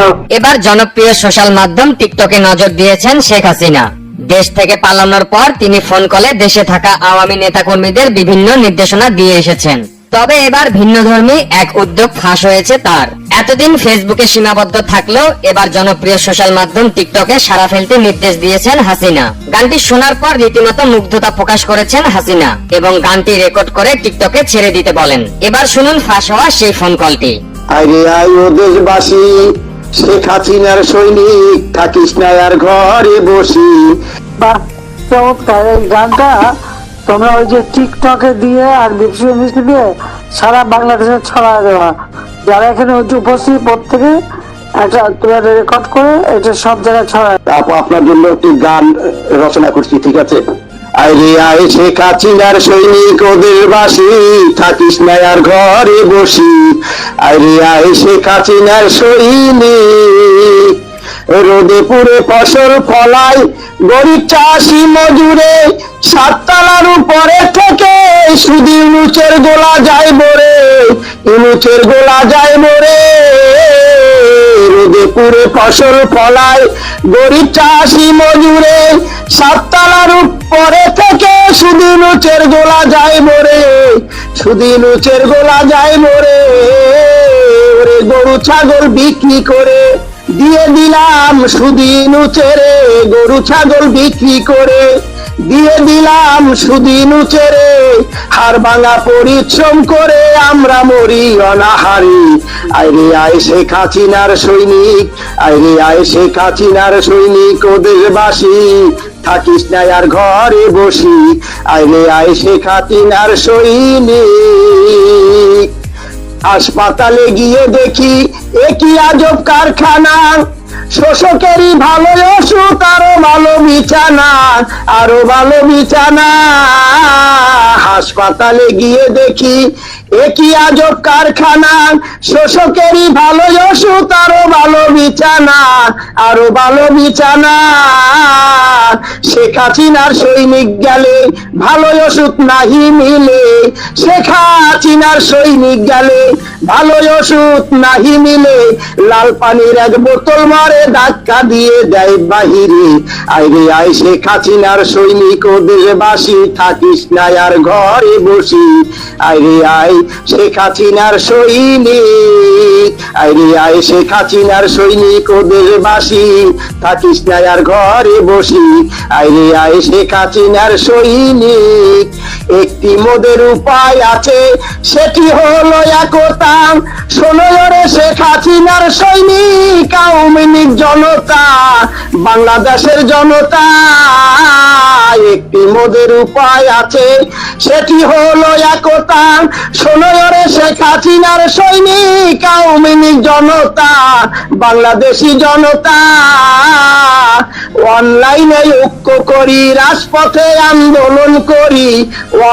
দাও। এবার জনপ্রিয় সোশ্যাল মাধ্যম টিকটকে নজর দিয়েছেন শেখ হাসিনা। দেশ থেকে পালানোর পর তিনি ফোন কলে দেশে থাকা আওয়ামী নেতাকর্মীদের বিভিন্ন নির্দেশনা দিয়ে এসেছেন। তবে এবার ভিন্নধর্মী এক উদ্যোগ ফাঁস হয়েছে তার। এতদিন ফেসবুকে সীমাবদ্ধ থাকলেও এবার জনপ্রিয় সোশ্যাল মাধ্যম টিকটকে সাড়া ফেলতে নির্দেশ দিয়েছেন হাসিনা। গানটি শোনার পর রীতিমতো মুগ্ধতা প্রকাশ করেছেন হাসিনা এবং গানটি রেকর্ড করে টিকটকে ছেড়ে দিতে বলেন। এবার শুনুন ফাঁস হওয়া সেই ফোন কলটি। আরে আয় ও দেশবাসী, শেখ হাসিনার সৈনিক, থাকিস না আর ঘরে বসি। বাহ, চমৎকার। এই গানটা তোমরা ওই যে টিকটকে দিয়ে আর মিষ্টি দিয়ে সারা বাংলাদেশে ছড়ায় দেওয়া। যারা এখানে উপস্থিত প্রত্যেকে একটা তোমরা রেকর্ড করে এটা সব জায়গায় ছড়ায়। আপু, আপনার জন্য একটি গান রচনা করছি, ঠিক আছে? আরে আয় শেখ হাসিনার সৈনিক, ওদের বাসি, থাকিস না আর ঘরে বসি। আরে আয় শেখ হাসিনার সৈনিক, রোদে পুরে ফসল ফলাই, গরিব চাষি মজুরে, সাততলার উপরে থেকে শুধু ইনুচের গোলা যায় বরে, ইনুচের গোলা যায় বরে। রোদে পুরে ফসল ফলায়, গরিব চাষি মজুরে, সাততলার উপরে থেকে শুধু ইনুচের গোলা যায় বরে, শুধু ইনুচের গোলা যায় বরে। ওরে গরু ছাগল বিক্রি করে দিয়ে দিলাম শুধু ইনুচেরে, গরু ছাগল বিক্রি করে দিয়ে দিলাম শুধু ইনুচেরে। হাড় ভাঙা পরিশ্রম করে আমরা মরি অনাহারি। আইরে আয় শেখ হাসিনার সৈনিক, আইরে আয় শেখ হাসিনার সৈনিক, ওদের বাসি, থাকিস না আর ঘরে বসি। আইরে আয় শেখ হাসিনার সৈনিক। হাসপাতালে গিয়ে দেখি একই আজব কারখানা, শোষকেরই ভালো ওষুধ, আরো ভালো বিছানা, আরো ভালো বিছানা। হাসপাতালে গিয়ে দেখি একই আজব কারখানা, শোষকেরই ভালো ওষুধ, আরো ভালো বিছানা, আরো ভালো বিছানা। শেখ হাসিনার সৈনিক গেলে ভালো ওষুধ নাহি মিলে, শেখ হাসিনার সৈনিক গেলে ভালো ওষুধ নাহি মিলে। লাল পানির এক বোতল মারে ধাক্কা দিয়ে দেয় বাহিরে। আইরে আয় শেখ হাসিনার সৈনিক, ওদের বাসি, থাকিস না আর ঘরে বসি। আইরে আয় শেখ হাসিনার সৈনিক, আইরে আয় শেখ হাসিনার সৈনিক, ওদের বাসি, থাকিস না আর ঘরে বসি। আইরে আয় শেখ হাসিনার সৈনিক। একটি মোদের উপায় আছে, সেটি হলো একতা। শোনো রে শেখ হাসিনার সৈনিক, আওয়ামী লীগ জনতা, বাংলাদেশের জনতা। একটি মোদের উপায় আছে, সেটি হলো একতা। শোনো রে শেখ হাসিনার সৈনিক, আওয়ামী লীগ জনতা, বাংলাদেশি জনতা। অনলাইনে ঐক্য করি, রাজপথে আন্দোলন করি,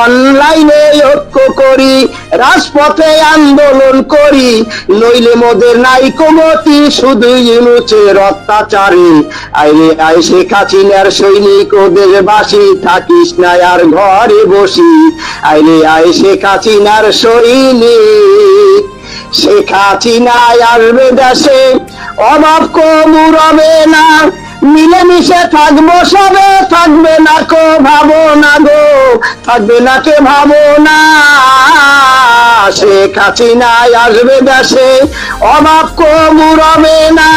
অনলাইনে ঐক্য করি, রাজপথে আন্দোলন করি। নইলে মোদের নাই কমতি, শুধু ইনুচের অত্যাচারে। আইরে আয় শেখ হাসিনার সৈনিক, ওদের বাসি, থাকিস না আর ঘরে বসি। আইরে আয় শেখ হাসিনার সৈনিক। শেখ হাসিনা আসবে দেশে, অভাব কমুরবে না, মিলেমিশে থাকবো সবে, থাকবে না কো ভাবো না গো, থাকবে না কে ভাবো না। শেখ হাসিনা আসবে দেশে, অভাব কমুরবে না,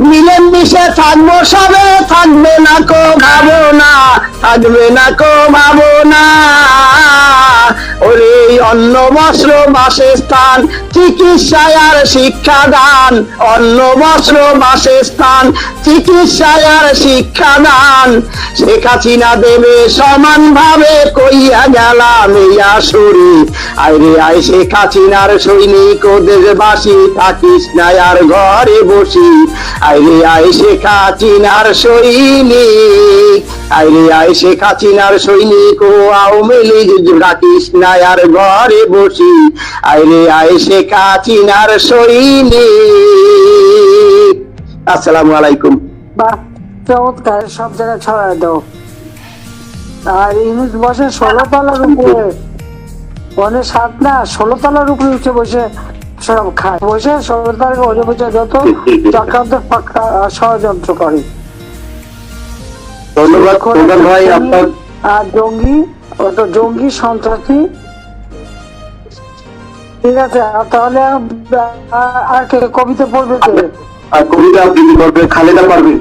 মিলেমিশে থাকবো সবে, থাকবে না কো ভাবো না, থাকবে না কো ভাবো না। ওরে অন্ন বস্ত্র বাসস্থান, চিকিৎসায় আর শিক্ষাদান, অন্ন বস্ত্র বাসস্থান, চিকিৎসায় আর শিক্ষাদান। শেখ হাসিনা দেবে সমান ভাবে, কইয়া গেলাম এই আসরে। আইরে আয় শেখ হাসিনার সৈনিক, ওদের বাসি, থাকিস না আর ঘরে বসি। আইরে আয় শেখ হাসিনার সৈনিক, আইরে আয় শেখ হাসিনার সৈনিক, ও আওয়ামী লীগ রাখিস না আর ঘরে বসি। আইরে আয় শেখ হাসিনার সৈনিক। আসসালামু আলাইকুম। বাহ, চমৎকার। সব জায়গায় ছড়ায় দাও। আর ইনুস বসে 16 তলার উপরে, 7 না 16 তলার উপরে উঠে বসে সব খায় বসে সরকারকে ওজে বসে যত চক্রান্ত ষড়যন্ত্র করে। ধন্যবাদ প্রধান ভাই আপনার। আর জঙ্গি ওটা জঙ্গি সন্ত্রাসী। ঠিক আছে, তাহলে আর কে কবিতা পড়বে কে? আর কবিতা আবৃত্তি করবে খালেদা পারবেন।